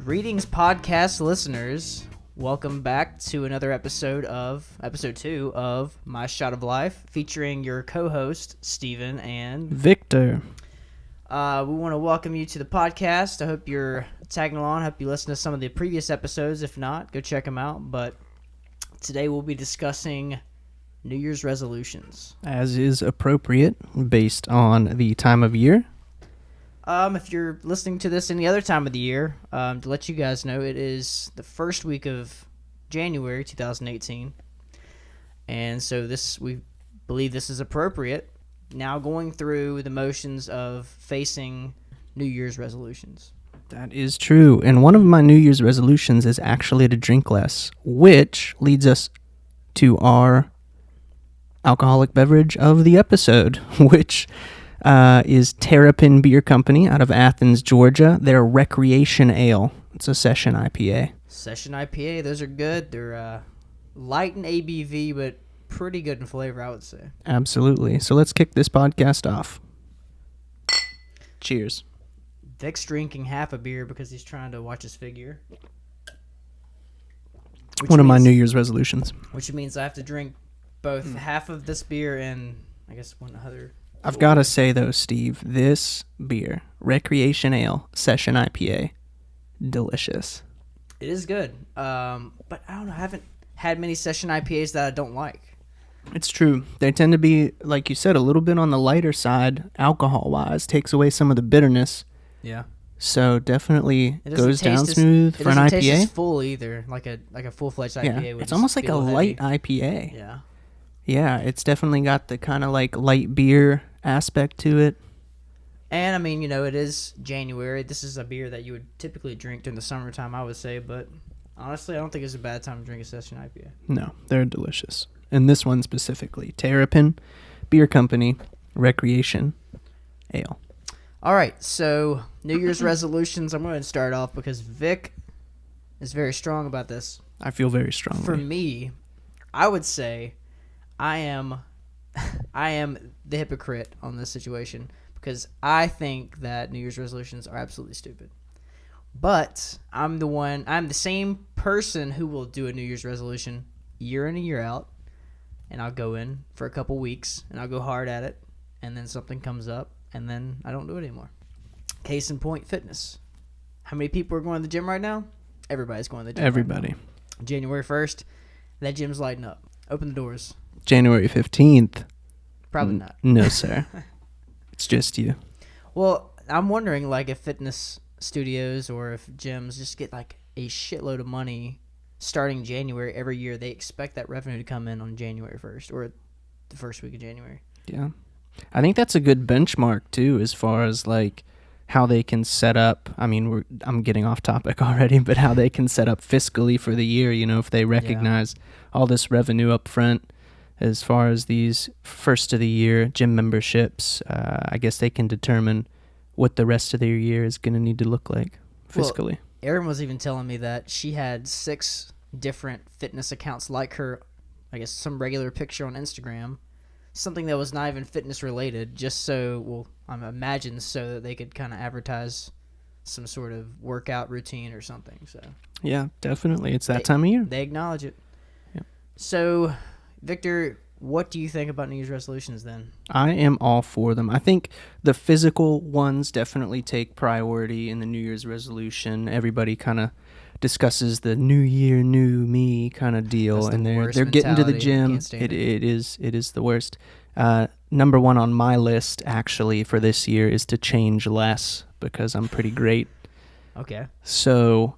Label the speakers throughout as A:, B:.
A: Greetings, podcast listeners. Welcome back to another episode 2 of My Shot of Life, featuring your co-host, Steven and
B: Victor.
A: We want to welcome you to the podcast. I hope you're tagging along. I hope you listen to some of the previous episodes. If not, go check them out. But today we'll be discussing New Year's resolutions.
B: As is appropriate based on the time of year.
A: If you're listening to this any other time of the year, to let you guys know, it is the first week of January 2018. And so we believe this is appropriate. Now going through the motions of facing New Year's resolutions.
B: That is true. And one of my New Year's resolutions is actually to drink less, which leads us to our alcoholic beverage of the episode, which is Terrapin Beer Company out of Athens, Georgia. Their Recreation Ale. It's a session IPA.
A: Session IPA, those are good. They're light in ABV, but pretty good in flavor, I would say.
B: Absolutely. So let's kick this podcast off. Cheers.
A: Vic's drinking half a beer because he's trying to watch his figure.
B: One of my New Year's resolutions.
A: Which means I have to drink both half of this beer and, I guess, one other.
B: I've got to say, though, Steve, this beer, Recreation Ale, Session IPA, delicious.
A: It is good. But I don't know, I haven't had many Session IPAs that I don't like.
B: It's true. They tend to be, like you said, a little bit on the lighter side, alcohol-wise. Takes away some of the bitterness.
A: Yeah.
B: So definitely goes down smooth for an IPA.
A: It doesn't taste as full either, like a full-fledged IPA.
B: Yeah,
A: would
B: it's almost like a light
A: heavy.
B: IPA.
A: Yeah.
B: Yeah, it's definitely got the kind of like light beer aspect to it.
A: And, I mean, you know, it is January. This is a beer that you would typically drink during the summertime, I would say. But, honestly, I don't think it's a bad time to drink a Session IPA.
B: No, they're delicious. And this one specifically, Terrapin Beer Company Recreation Ale.
A: All right, so New Year's resolutions. I'm going to start off because Vic is very strong about this.
B: I feel very strongly.
A: For me, I would say I am the hypocrite on this situation because I think that New Year's resolutions are absolutely stupid. But I'm the same person who will do a New Year's resolution year in and year out, and I'll go in for a couple weeks, and I'll go hard at it, and then something comes up, and then I don't do it anymore. Case in point, fitness. How many people are going to the gym right now? Everybody's going to the gym.
B: Everybody.
A: Right now. January 1st, that gym's lighting up. Open the doors.
B: January 15th.
A: Probably not.
B: No, sir. It's just you.
A: Well, I'm wondering, like, if fitness studios or if gyms just get, like, a shitload of money starting January every year. They expect that revenue to come in on January 1st or the first week of January.
B: Yeah. I think that's a good benchmark, too, as far as, like, how they can set up. I mean, I'm getting off topic already, but how they can set up fiscally for the year, you know, if they recognize all this revenue up front. As far as these first of the year gym memberships, I guess they can determine what the rest of their year is going to need to look like fiscally.
A: Well, Erin was even telling me that she had 6 different fitness accounts like her, I guess some regular picture on Instagram, something that was not even fitness related, just so, well, I imagine so that they could kind of advertise some sort of workout routine or something. So
B: yeah, definitely. It's that time of year.
A: They acknowledge it.
B: Yeah.
A: So, Victor, what do you think about New Year's resolutions then?
B: I am all for them. I think the physical ones definitely take priority in the New Year's resolution. Everybody kind of discusses the new year, new me kind of deal, and they're getting to the gym. It is the worst. Number one on my list actually for this year is to change less because I'm pretty great.
A: Okay.
B: So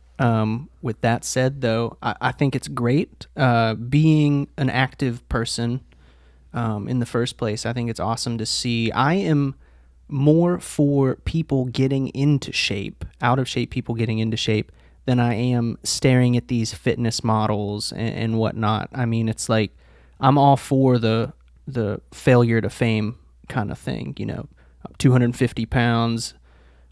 B: with that said, though, I think it's great being an active person in the first place. I think it's awesome to see. I am more for people getting into shape, out of shape people getting into shape, than I am staring at these fitness models and whatnot. I mean, it's like I'm all for the failure to fame kind of thing, you know, 250 pounds,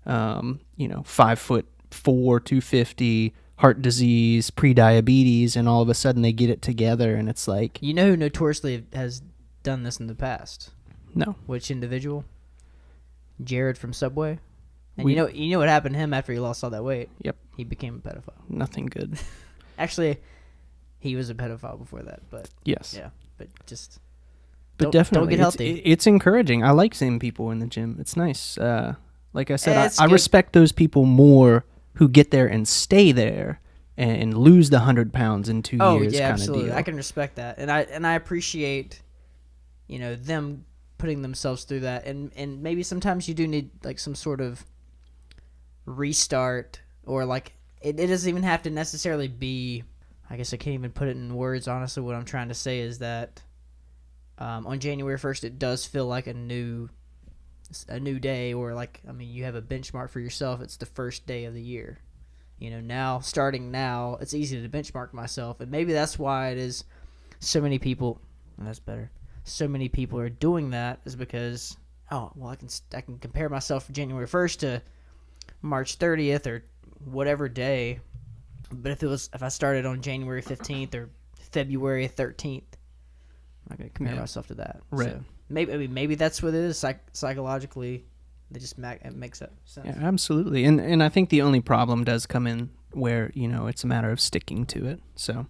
B: 5'4", 250, heart disease, pre-diabetes, and all of a sudden they get it together, and it's like...
A: You know who notoriously has done this in the past?
B: No.
A: Which individual? Jared from Subway. And you know what happened to him after he lost all that weight?
B: Yep.
A: He became a pedophile.
B: Nothing good.
A: Actually, he was a pedophile before that, but
B: Yes.
A: yeah, but just
B: But definitely,
A: don't get healthy.
B: It's encouraging. I like seeing people in the gym. It's nice. Like I said,
A: It's
B: I
A: good.
B: respect those people more who get there and stay there and lose the 100 pounds in 2
A: Oh
B: years.
A: yeah,
B: kind
A: absolutely.
B: Of deal.
A: I can respect that, and I appreciate, them putting themselves through that, and maybe sometimes you do need like some sort of restart, or like it doesn't even have to necessarily be. I guess I can't even put it in words. Honestly, what I'm trying to say is that on January 1st, it does feel like a new day, or like, I mean, you have a benchmark for yourself. It's the first day of the year. Starting now, it's easy to benchmark myself, and maybe that's why it is so many people. That's better. So many people are doing that is because, oh well, I can compare myself from January 1st to March 30th or whatever day. But if I started on January 15th or February 13th, I'm not gonna compare myself to that.
B: Right.
A: So maybe that's what it is. Psychologically, it makes sense.
B: Yeah, absolutely. And I think the only problem does come in where, it's a matter of sticking to it. So,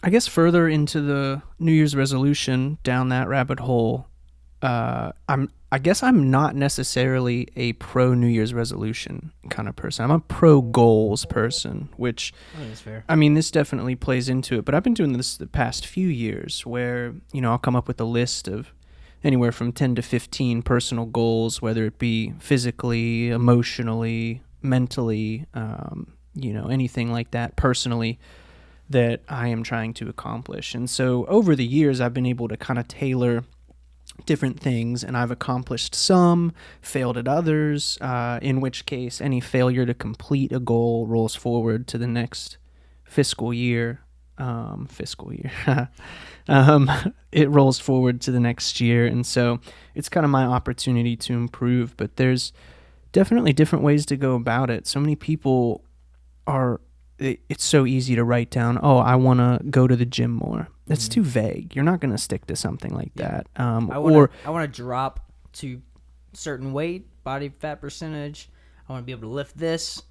B: I guess further into the New Year's resolution, down that rabbit hole, I guess I'm not necessarily a pro New Year's resolution kind of person. I'm a pro goals person, which,
A: I think that's fair.
B: I mean, this definitely plays into it. But I've been doing this the past few years where, I'll come up with a list of anywhere from 10 to 15 personal goals, whether it be physically, emotionally, mentally, anything like that personally that I am trying to accomplish. And so over the years, I've been able to kind of tailor different things, and I've accomplished some, failed at others, in which case any failure to complete a goal rolls forward to the next fiscal year. It rolls forward to the next year, and so it's kind of my opportunity to improve. But there's definitely different ways to go about it. So many people it's so easy to write down, oh, I want to go to the gym more. That's too vague. You're not going to stick to something like that.
A: I want to drop to certain weight, body fat percentage. I want to be able to lift this.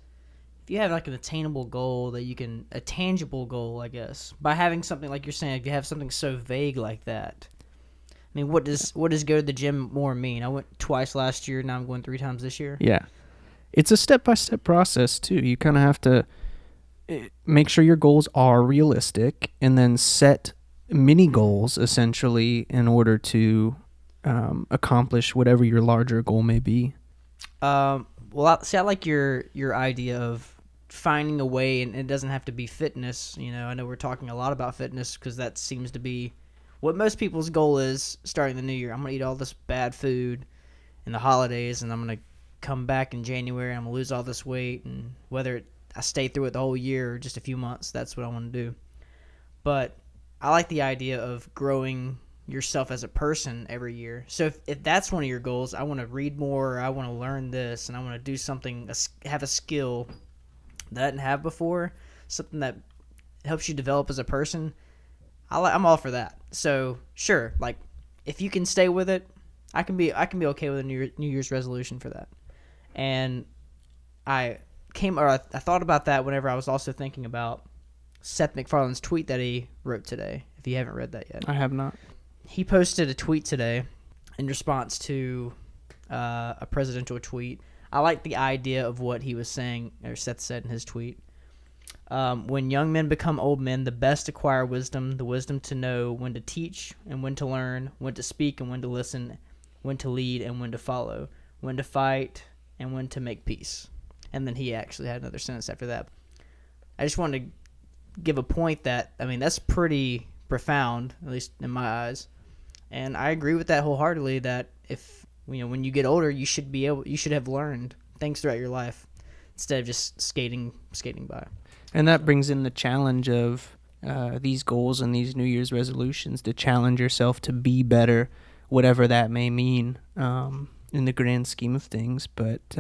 A: If you have like an attainable goal a tangible goal, I guess, by having something like you're saying, if you have something so vague like that, I mean, what does go to the gym more mean? I went twice last year. Now I'm going 3 times this year.
B: Yeah. It's a step-by-step process too. You kind of have to make sure your goals are realistic and then set mini goals essentially in order to accomplish whatever your larger goal may be.
A: Well, I like your idea of finding a way, and it doesn't have to be fitness. I know we're talking a lot about fitness because that seems to be what most people's goal is starting the new year. I'm going to eat all this bad food in the holidays, and I'm going to come back in January and I'm going to lose all this weight, and whether I stay through it the whole year or just a few months, that's what I want to do. But I like the idea of growing yourself as a person every year. So if that's one of your goals, I want to read more, or I want to learn this, and I want to do something, have a skill that I didn't have before, something that helps you develop as a person, I'm all for that. So sure, like if you can stay with it, I can be okay with a New Year's resolution for that. And I thought about that whenever I was also thinking about Seth MacFarlane's tweet that he wrote today. If you haven't read that yet,
B: I have not.
A: He posted a tweet today in response to a presidential tweet. I like the idea of what he was saying, or Seth said in his tweet. When young men become old men, the best acquire wisdom, the wisdom to know when to teach and when to learn, when to speak and when to listen, when to lead and when to follow, when to fight and when to make peace. And then he actually had another sentence after that. I just wanted to give a point that, I mean, that's pretty profound, at least in my eyes. And I agree with that wholeheartedly, that if, when you get older, you should have learned things throughout your life instead of just skating by.
B: And that brings in the challenge of these goals and these New Year's resolutions, to challenge yourself to be better, whatever that may mean in the grand scheme of things. But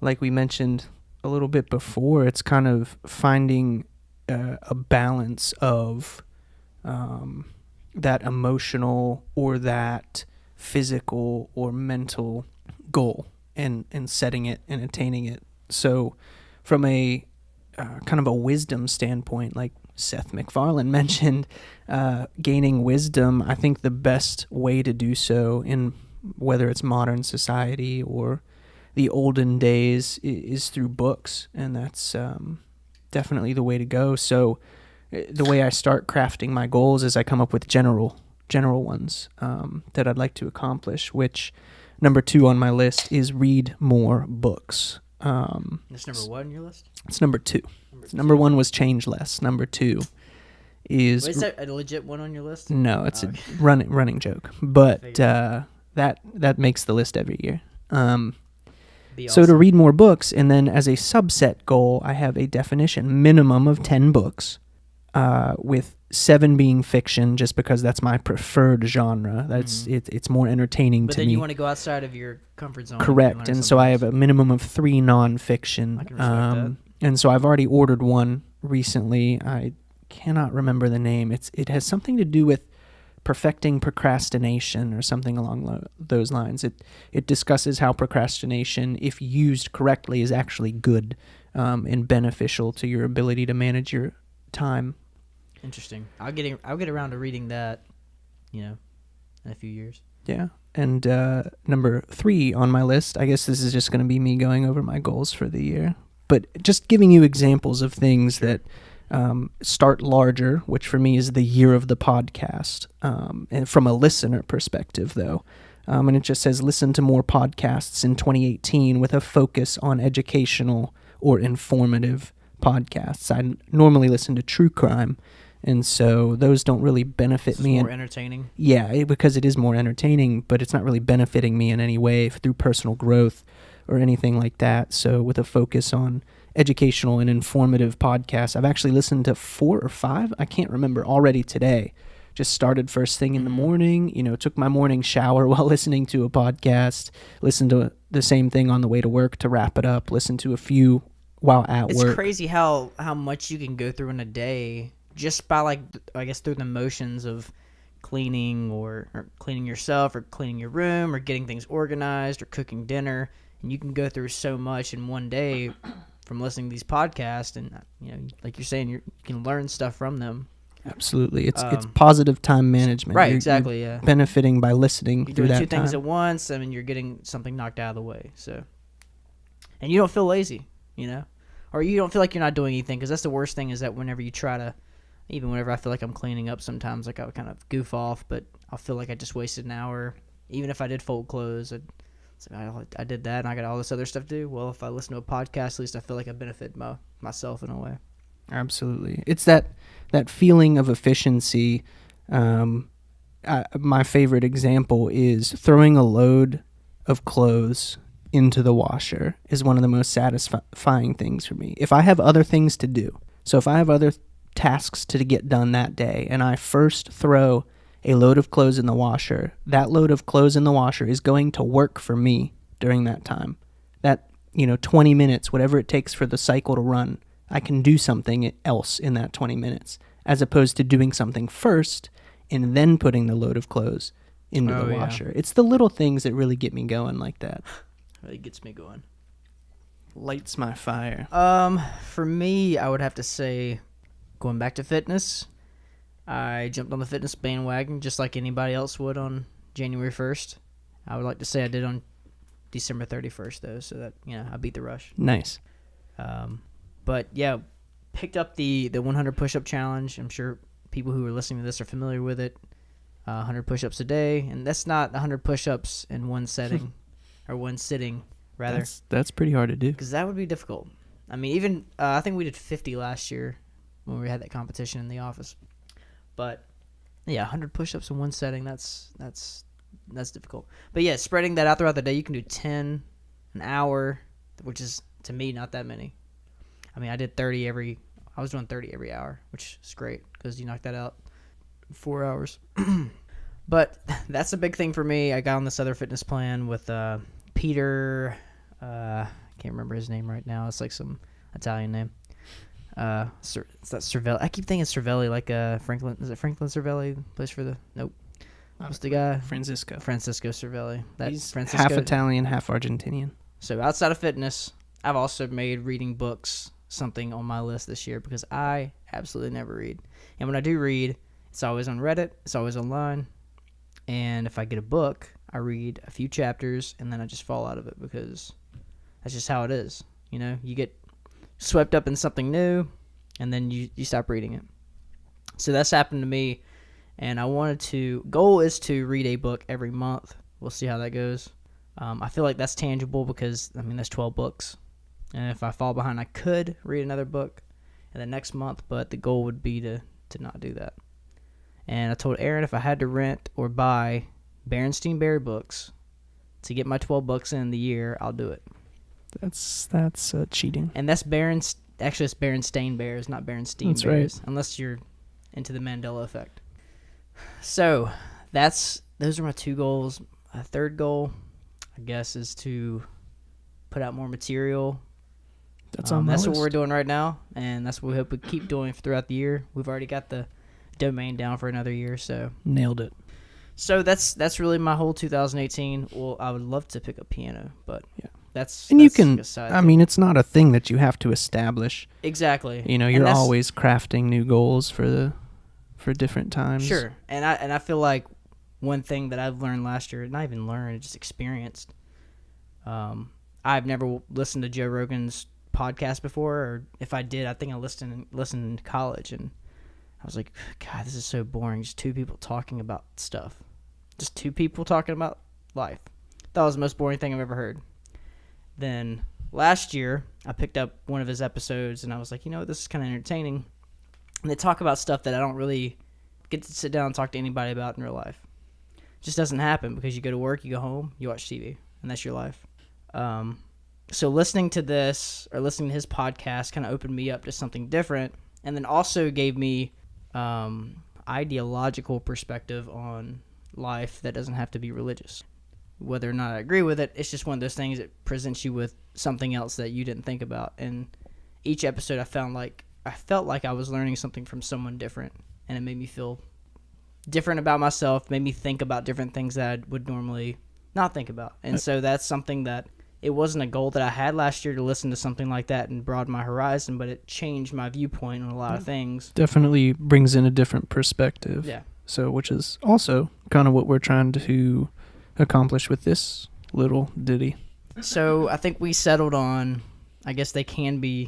B: like we mentioned a little bit before, it's kind of finding a balance of that emotional or that physical or mental goal. and setting it and attaining it. So from a kind of a wisdom standpoint, like Seth MacFarlane mentioned, gaining wisdom, I think the best way to do so in whether it's modern society or the olden days is through books, and that's definitely the way to go. So the way I start crafting my goals is I come up with general ones that I'd like to accomplish, which number 2 on my list is read more books.
A: That's number 1 on your list?
B: It's number 2. Number 1 was change less. Number 2 is...
A: Wait, is that a legit one on your list?
B: No, it's a running joke. But that makes the list every year. So to read more books, and then as a subset goal, I have a definition, minimum of 10 books, with 7 being fiction, just because that's my preferred genre. That's it's more entertaining
A: but
B: to me.
A: But then you want to go outside of your comfort zone.
B: Correct, and so I have a minimum of 3 nonfiction.
A: I can respect that.
B: And so I've already ordered one recently. I cannot remember the name. It has something to do with perfecting procrastination or something along those lines. It discusses how procrastination, if used correctly, is actually good and beneficial to your ability to manage your time.
A: Interesting. I'll get around to reading that, in a few years.
B: Yeah. And number 3 on my list, I guess this is just going to be me going over my goals for the year, but just giving you examples of things that start larger, which for me is the year of the podcast, and from a listener perspective, though. And it just says, listen to more podcasts in 2018 with a focus on educational or informative podcasts. I normally listen to true crime, and so those don't really benefit me.
A: It's more entertaining?
B: Yeah, because it is more entertaining, but it's not really benefiting me in any way through personal growth or anything like that. So with a focus on educational and informative podcasts, I've actually listened to 4 or 5, I can't remember, already today. Just started first thing in the morning, took my morning shower while listening to a podcast, listened to the same thing on the way to work to wrap it up, listened to a few while at work.
A: It's crazy how much you can go through in a day just by, I guess, through the motions of cleaning or cleaning yourself or cleaning your room or getting things organized or cooking dinner. And you can go through so much in one day from listening to these podcasts, and like you're saying, you can learn stuff from them.
B: Absolutely, it's positive time management.
A: Right, exactly.
B: You're benefiting by listening
A: you're
B: through
A: doing
B: that
A: 2 things
B: time.
A: at once. I mean, you're getting something knocked out of the way. So, and you don't feel lazy, or you don't feel like you're not doing anything, because that's the worst thing, is that whenever you try to, even whenever I feel like I'm cleaning up, sometimes I would kind of goof off, but I'll feel like I just wasted an hour. Even if I did fold clothes, I did that, and I got all this other stuff to do. Well, if I listen to a podcast, at least I feel like I benefit myself in a way.
B: Absolutely. It's that feeling of efficiency. My favorite example is throwing a load of clothes into the washer is one of the most satisfying things for me. If I have other things to do, so if I have other tasks to get done that day, and I first throw a load of clothes in the washer, that load of clothes in the washer is going to work for me during that time. That, 20 minutes, whatever it takes for the cycle to run, I can do something else in that 20 minutes, as opposed to doing something first and then putting the load of clothes into the washer. Yeah. It's the little things that really get me going like that.
A: Really gets me going.
B: Lights my fire.
A: For me, I would have to say, going back to fitness, I jumped on the fitness bandwagon just like anybody else would on January 1st. I would like to say I did on December 31st, though, so that, I beat the rush.
B: Nice.
A: But, yeah, picked up the 100 push-up challenge. I'm sure people who are listening to this are familiar with it. 100 push-ups a day, and that's not 100 push-ups in one setting, or one sitting, rather.
B: That's pretty hard to do.
A: Because that would be difficult. I mean, even, I think we did 50 last year when we had that competition in the office. But, yeah, 100 push-ups in one setting, that's difficult. But, yeah, spreading that out throughout the day, you can do 10 an hour, which is, to me, not that many. I mean, I was doing 30 every hour, which is great because you knock that out in 4 hours. But that's a big thing for me. I got on this other fitness plan with Peter. I can't remember his name right now. It's like some Italian name. It's not Cervelli. I keep thinking Cervelli, like Franklin. Is it Franklin Cervelli? Place for the nope. What's the guy?
B: Francisco
A: Cervelli.
B: He's half Italian, half Argentinian.
A: So outside of fitness, I've also made reading books something on my list this year because I absolutely never read. And when I do read, it's always on Reddit, it's always online. And if I get a book, I read a few chapters and then I just fall out of it because that's just how it is. You know, you get swept up in something new and then you stop reading it. So that's happened to me. And goal is to read a book every month. We'll see how that goes. I feel like that's tangible because, that's 12 books. And if I fall behind, I could read another book in the next month, but the goal would be to not do that. And I told Aaron if I had to rent or buy Berenstain Bear books to get my 12 books in the year, I'll do it.
B: That's cheating.
A: And that's actually it's Berenstain Bears, not Berenstein
B: That's
A: Bears,
B: right.
A: unless you're into the Mandela effect. So those are my 2 goals. A third goal, I guess, is to put out more material.
B: That's on my
A: That's
B: list.
A: what we're doing right now, and that's what we hope we keep doing throughout the year. We've already got the domain down for another year, so
B: Nailed it.
A: So that's really my whole 2018. Well, I would love to pick up piano, but
B: Yeah.
A: that's
B: And you
A: like
B: can,
A: a side
B: I
A: thing.
B: mean, it's not a thing that you have to establish.
A: Exactly.
B: You know,
A: And
B: you're
A: that's-
B: always crafting new goals for different times.
A: Sure, and I feel like one thing that I've learned last year, not even learned, just experienced. I've never listened to Joe Rogan's podcast before, or if I did, I think I listened in college, and I was like, God, this is so boring. Just 2 people talking about stuff. Just 2 people talking about life. That was the most boring thing I've ever heard. Then last year, I picked up one of his episodes, and I was like, this is kind of entertaining. And they talk about stuff that I don't really get to sit down and talk to anybody about in real life. It just doesn't happen because you go to work, you go home, you watch TV, and that's your life. So listening to this or listening to his podcast kind of opened me up to something different, and then also gave me ideological perspective on life that doesn't have to be religious. Whether or not I agree with it, it's just one of those things that presents you with something else that you didn't think about. And each episode I felt like I was learning something from someone different, and it made me feel different about myself, made me think about different things that I would normally not think about. And so that's something that it wasn't a goal that I had last year to listen to something like that and broaden my horizon, but it changed my viewpoint on a lot of things.
B: Definitely brings in a different perspective.
A: Yeah.
B: So, which is also kind of what we're trying to accomplish with this little ditty.
A: So I think we settled on, I guess New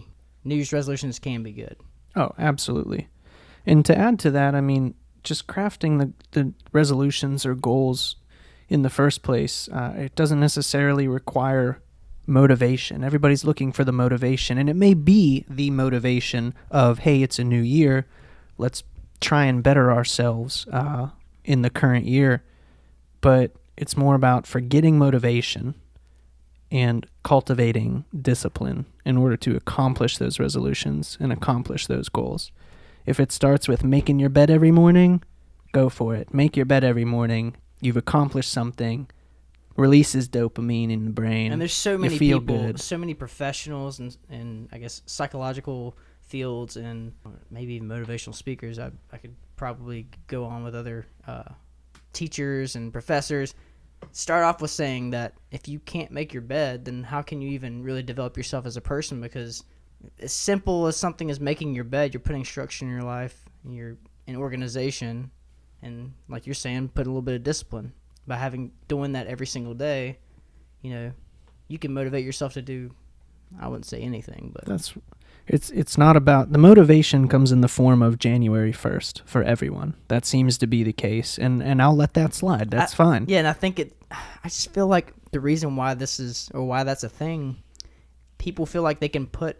A: Year's resolutions can be good.
B: Oh, absolutely. And to add to that, just crafting the resolutions or goals in the first place, it doesn't necessarily require motivation. Everybody's looking for the motivation, and it may be the motivation of, hey, it's a new year, let's try and better ourselves in the current year. But it's more about forgetting motivation and cultivating discipline in order to accomplish those resolutions and accomplish those goals. If it starts with making your bed every morning, go for it. Make your bed every morning. You've accomplished something. Releases dopamine in the brain.
A: And there's so many
B: you feel
A: people,
B: good.
A: so many professionals and I guess psychological fields and maybe even motivational speakers. I could probably go on with other teachers and professors. Start off with saying that if you can't make your bed, then how can you even really develop yourself as a person? Because as simple as something as making your bed, you're putting structure in your life, and you're in organization, and like you're saying, put a little bit of discipline. By doing that every single day, you can motivate yourself to do, I wouldn't say anything, but
B: It's not about, the motivation comes in the form of January 1st for everyone. That seems to be the case, and I'll let that slide. That's fine.
A: Yeah, and I just feel like the reason why why that's a thing, people feel like they can put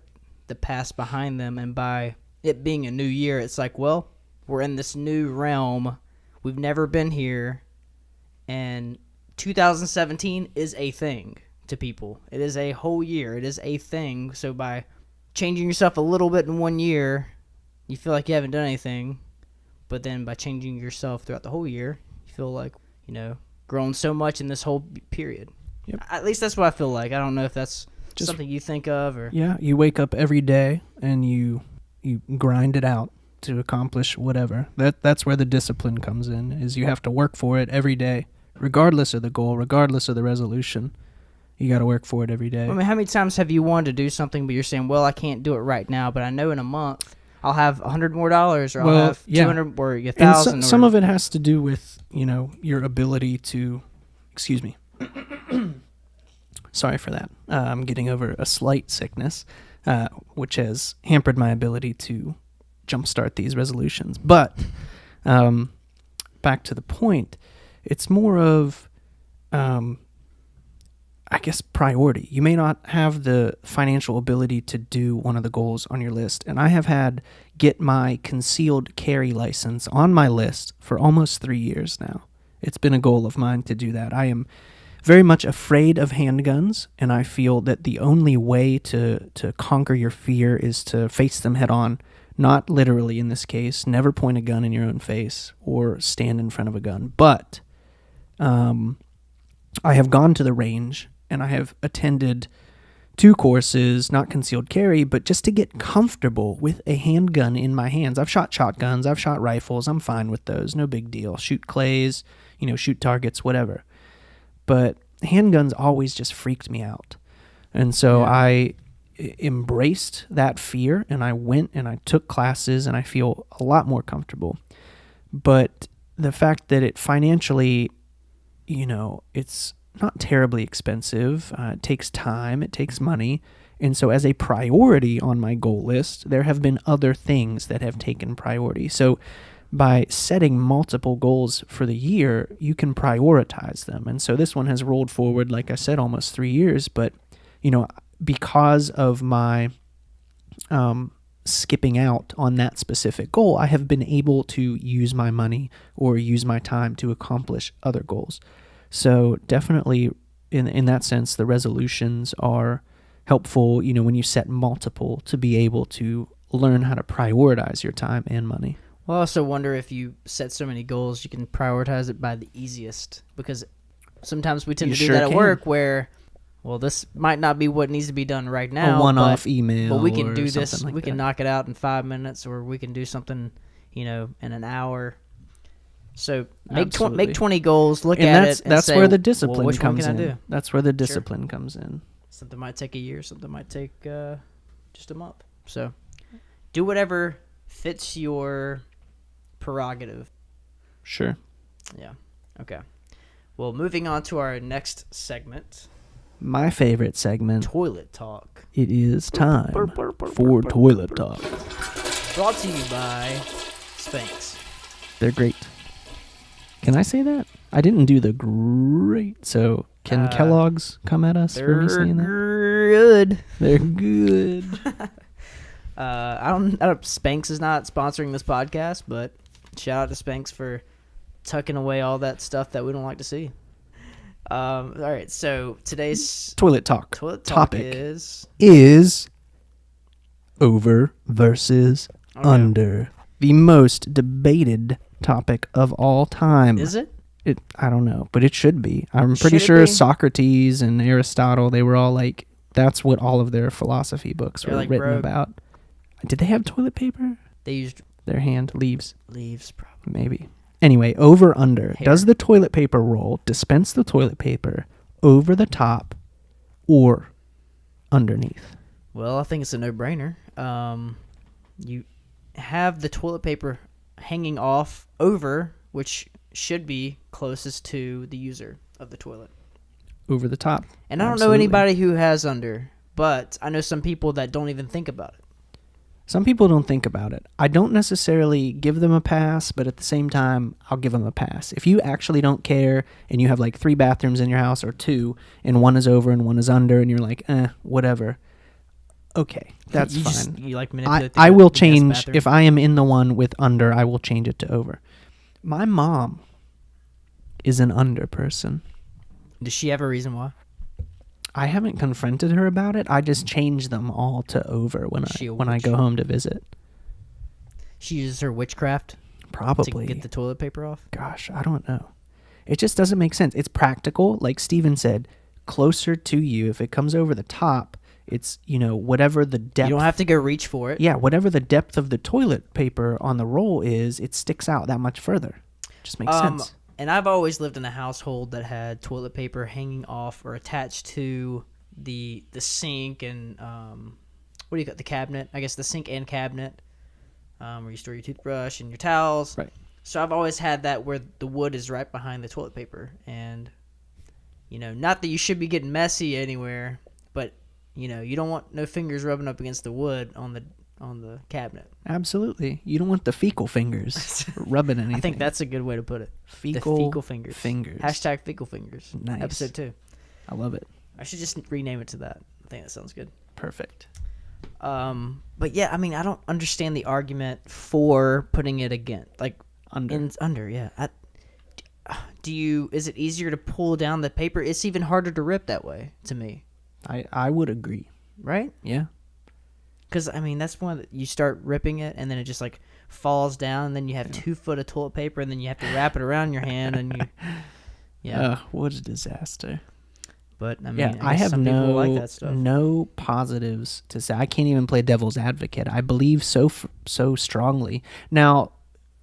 A: the past behind them, and by it being a new year, it's like, well, we're in this new realm. We've never been here, and 2017 is a thing to people. It is a whole year. It is a thing. So by changing yourself a little bit in 1 year, you feel like you haven't done anything. But then by changing yourself throughout the whole year, you feel like, grown so much in this whole period.
B: Yep.
A: At least that's what I feel like. I don't know if that's
B: Just
A: something you think of or...
B: Yeah, you wake up every day and you grind it out to accomplish whatever. That's where the discipline comes in, is you have to work for it every day, regardless of the goal, regardless of the resolution. You got to work for it every day.
A: I mean, how many times have you wanted to do something, but you're saying, well, I can't do it right now, but I know in a month I'll have $100 more, or I'll have 200 or 1,000.
B: And some of it has to do with, your ability to, excuse me. Sorry for that. I'm getting over a slight sickness, which has hampered my ability to jumpstart these resolutions. But back to the point, it's more of, I guess, priority. You may not have the financial ability to do one of the goals on your list. And I have had get my concealed carry license on my list for almost 3 years now. It's been a goal of mine to do that. I am very much afraid of handguns, and I feel that the only way to conquer your fear is to face them head on. Not literally in this case, never point a gun in your own face or stand in front of a gun. But I have gone to the range and I have attended 2 courses, not concealed carry, but just to get comfortable with a handgun in my hands. I've shot shotguns, I've shot rifles, I'm fine with those, no big deal. Shoot clays, shoot targets, whatever. But handguns always just freaked me out. And so I embraced that fear, and I went and I took classes, and I feel a lot more comfortable. But the fact that it financially, it's not terribly expensive. It takes time. It takes money. And so as a priority on my goal list, there have been other things that have taken priority. So by setting multiple goals for the year, you can prioritize them. And so this one has rolled forward, like I said, almost 3 years. But, because of my skipping out on that specific goal, I have been able to use my money or use my time to accomplish other goals. So definitely in that sense, the resolutions are helpful, when you set multiple, to be able to learn how to prioritize your time and money.
A: Well, I also wonder if you set so many goals, you can prioritize it by the easiest, because sometimes we tend to do that at work where, well, this might not be what needs to be done right now.
B: A one-off email.
A: But we can do this.
B: Like
A: we can knock it out in 5 minutes, or we can do something, in an hour. So make 20 goals, look at it, and
B: that's
A: say,
B: where the discipline
A: which
B: comes
A: one can
B: in.
A: I do?
B: That's where the discipline comes in.
A: Something might take a year, something might take just a month. So do whatever fits your prerogative.
B: Sure.
A: Yeah. Okay. Well, moving on to our next segment.
B: My favorite segment.
A: Toilet talk.
B: It is time for toilet talk.
A: Brought to you by Spanx.
B: They're great. Can I say that? I didn't do the great, so can Kellogg's come at us for me saying that?
A: Good.
B: They're good.
A: I don't. Spanx is not sponsoring this podcast, but shout out to Spanx for tucking away all that stuff that we don't like to see. All right, so today's
B: toilet talk
A: topic
B: is over versus under. The most debated topic of all time.
A: Is it?
B: I don't know, but it should be. I'm pretty sure Socrates and Aristotle, they were all like, that's what all of their philosophy books were written about. Did they have toilet paper?
A: They used
B: their hand leaves.
A: Leaves, probably.
B: Maybe. Anyway, over under.
A: Hair.
B: Does the toilet paper roll dispense the toilet paper over the top or underneath?
A: Well, I think it's a no-brainer. You have the toilet paper hanging off over, which should be closest to the user of the toilet.
B: Over the top.
A: And I don't know anybody who has under, but I know some people that don't even think about it.
B: Some people don't think about it. I don't necessarily give them a pass, but at the same time, I'll give them a pass. If you actually don't care and you have like 3 bathrooms in your house or 2, and one is over and one is under, and you're like, whatever. Okay, that's fine.
A: You like manipulate
B: I will change. If I am in the one with under, I will change it to over. My mom is an under person.
A: Does she have a reason why?
B: I haven't confronted her about it. I just change them all to over when I go home to visit.
A: She uses her witchcraft?
B: Probably.
A: To get the toilet paper off?
B: Gosh, I don't know. It just doesn't make sense. It's practical. Like Steven said, closer to you. If it comes over the top, it's, whatever the depth.
A: You don't have to go reach for it.
B: Yeah, whatever the depth of the toilet paper on the roll is, it sticks out that much further. Just makes sense.
A: And I've always lived in a household that had toilet paper hanging off or attached to the sink and what do you got, the cabinet? I guess the sink and cabinet, where you store your toothbrush and your towels.
B: Right.
A: So I've always had that where the wood is right behind the toilet paper, and not that you should be getting messy anywhere, but you don't want no fingers rubbing up against the wood on the cabinet.
B: Absolutely. You don't want the fecal fingers rubbing anything.
A: I think that's a good way to put it.
B: Fecal,
A: the fecal fingers.
B: fingers.
A: Hashtag fecal fingers.
B: Nice.
A: Episode 2.
B: I love it.
A: I should just rename it to that. I think that sounds good.
B: Perfect.
A: But yeah, I mean, I don't understand the argument for putting it again, like under. Yeah. Is it easier to pull down the paper? It's even harder to rip that way to me.
B: I would agree.
A: Right?
B: Yeah.
A: Because, I mean, that's one that you start ripping it, and then it just, like, falls down, and then you have 2 foot of toilet paper, and then you have to wrap it around your hand, and you... Yeah.
B: What a disaster.
A: But, I mean,
B: I have
A: some people like that stuff.
B: no positives to say. I can't even play devil's advocate. I believe so strongly. Now,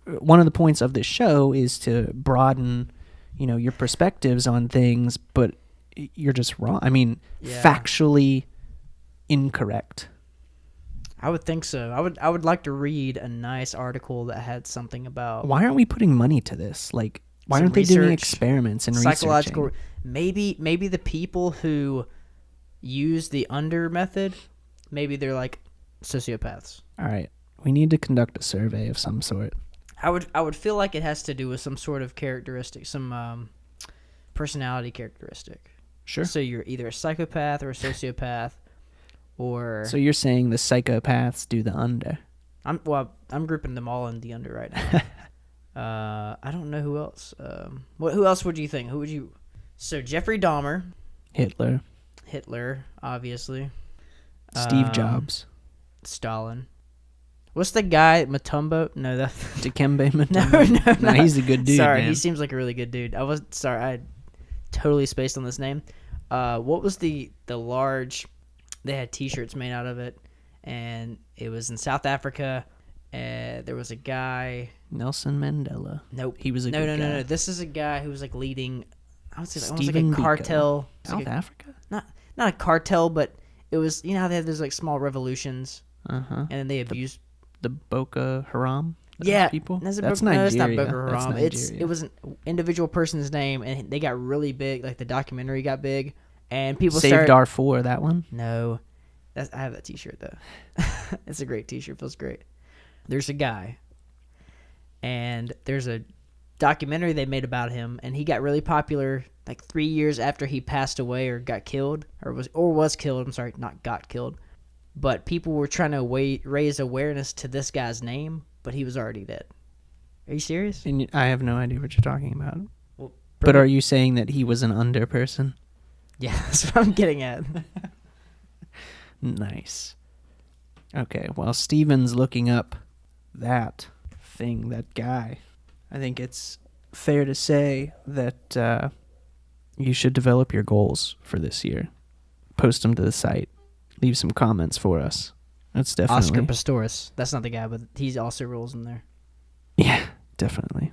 B: one of the points of this show is to broaden, your perspectives on things, but you're just wrong. I mean, factually incorrect.
A: I would think so. I would like to read a nice article that had something about...
B: Why aren't we putting money to this? Like, why aren't they doing experiments and
A: psychological
B: researching?
A: Maybe the people who use the under method, maybe they're like sociopaths.
B: All right. We need to conduct a survey of some sort.
A: I would feel like it has to do with some sort of characteristic, some personality characteristic.
B: Sure.
A: So you're either a psychopath or a sociopath, or...
B: So you're saying the psychopaths do the under?
A: I'm grouping them all in the under right now. I don't know who else. Who else would you think? Who would you... So Jeffrey Dahmer. Hitler, obviously.
B: Steve Jobs.
A: Stalin. What's the guy, Matumbo? No, that...
B: Dikembe Mutombo. No, he's a good dude,
A: Sorry,
B: man.
A: he seems like a really good dude. I totally spaced on this name. What was the large... They had T-shirts made out of it, and it was in South Africa. There was a guy...
B: Nelson Mandela.
A: Nope.
B: He was a good guy.
A: No. This is a guy who was like leading... I would say almost like
B: Stephen
A: a cartel.
B: South Africa?
A: Not a cartel, but it was... You know how they have those like small revolutions?
B: Uh-huh.
A: And then they abused...
B: The Boko Haram? People?
A: That's
B: Nigeria.
A: No, it's not Boko Haram.
B: Nigeria.
A: It was an individual person's name, and they got really big. Like the documentary got big, and people
B: Saved Darfur, that one?
A: No, I have that T-shirt though. It's a great T-shirt. Feels great. There's a guy, and there's a documentary they made about him, and he got really popular like 3 years after he passed away or got killed or was killed. I'm sorry, not got killed. But people were trying to raise awareness to this guy's name, but he was already dead. Are you serious?
B: And I have no idea what you're talking about.
A: Well,
B: but are you saying that he was an under person?
A: Yeah, that's what I'm getting at.
B: Nice. Okay, while Steven's looking up that guy, I think it's fair to say that you should develop your goals for this year. Post them to the site. Leave some comments for us. That's definitely...
A: Oscar Pistorius. That's not the guy, but he also rolls in there.
B: Yeah, definitely.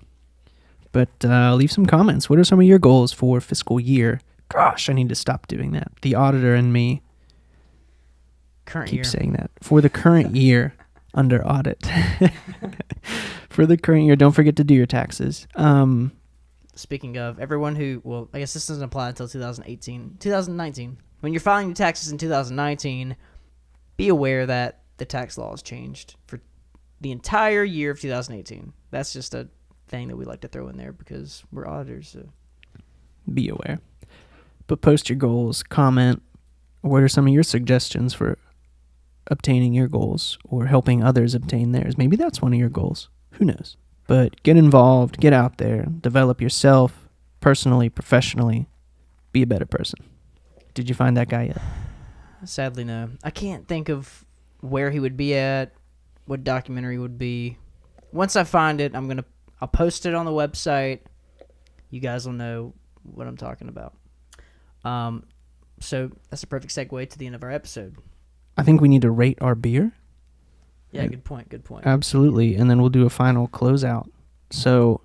B: But leave some comments. What are some of your goals for fiscal year? Gosh, I need to stop doing that. The auditor and me keep saying that. For the current year, under audit. For the current year, don't forget to do your taxes.
A: Speaking of, everyone who... Well, I guess this doesn't apply until 2019. When you're filing your taxes in 2019, be aware that the tax law has changed for the entire year of 2018. That's just a thing that we like to throw in there because we're auditors. So.
B: Be aware. But post your goals, comment. What are some of your suggestions for obtaining your goals or helping others obtain theirs? Maybe that's one of your goals. Who knows? But get involved, get out there, develop yourself personally, professionally. Be a better person. Did you find that guy yet?
A: Sadly, no. I can't think of where he would be at, what documentary would be. Once I find it, I'll post it on the website. You guys will know what I'm talking about. So that's a perfect segue to the end of our episode.
B: I think we need to rate our beer.
A: Yeah, good point.
B: Absolutely. And then we'll do a final closeout. So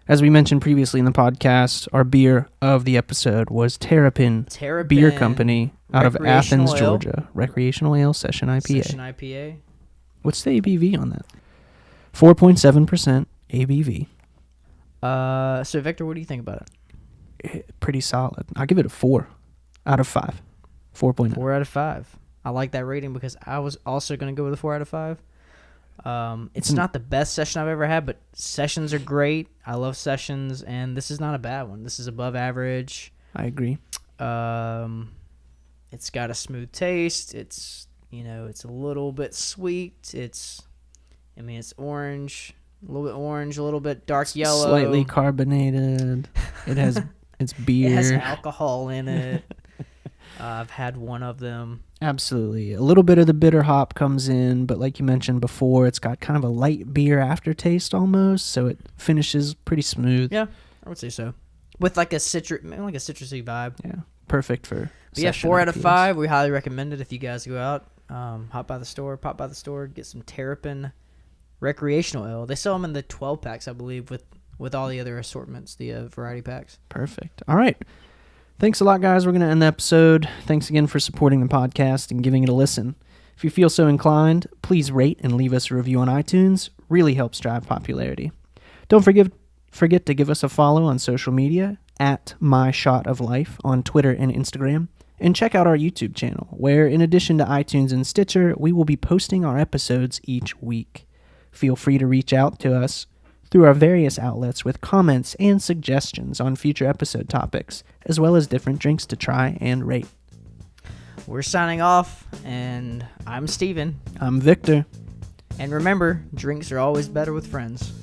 B: As we mentioned previously in the podcast, our beer of the episode was Terrapin Beer Company out of Athens, Georgia. Recreational Ale Session IPA.
A: Session IPA.
B: What's the ABV on that? 4.7% ABV.
A: So, Victor, what do you think about it?
B: Pretty solid. I'll give it a 4 out of 5. 4.0.
A: 4 out of 5. I like that rating because I was also going to go with a 4 out of 5. It's not the best session I've ever had, but sessions are great. I love sessions, and this is not a bad one. This is above average.
B: I agree.
A: It's got a smooth taste. It's a little bit sweet. It's orange, a little bit orange, a little bit dark yellow,
B: slightly carbonated. It's beer.
A: It has alcohol in it. I've had one of them.
B: Absolutely. A little bit of the bitter hop comes in, but like you mentioned before, it's got kind of a light beer aftertaste almost, so it finishes pretty smooth.
A: Yeah, I would say so. With like a citrusy vibe.
B: Yeah, perfect for.
A: But yeah, 4 out of 5. We highly recommend it if you guys go out. Pop by the store, get some Terrapin recreational ale. They sell them in the 12 packs, I believe, with all the other assortments, the variety packs.
B: Perfect. All right. Thanks a lot, guys. We're going to end the episode. Thanks again for supporting the podcast and giving it a listen. If you feel so inclined, please rate and leave us a review on iTunes. Really helps drive popularity. Don't forget to give us a follow on social media at MyShotOfLife on Twitter and Instagram. And check out our YouTube channel, where in addition to iTunes and Stitcher, we will be posting our episodes each week. Feel free to reach out to us through our various outlets with comments and suggestions on future episode topics, as well as different drinks to try and rate.
A: We're signing off, and I'm Steven.
B: I'm Victor.
A: And remember, drinks are always better with friends.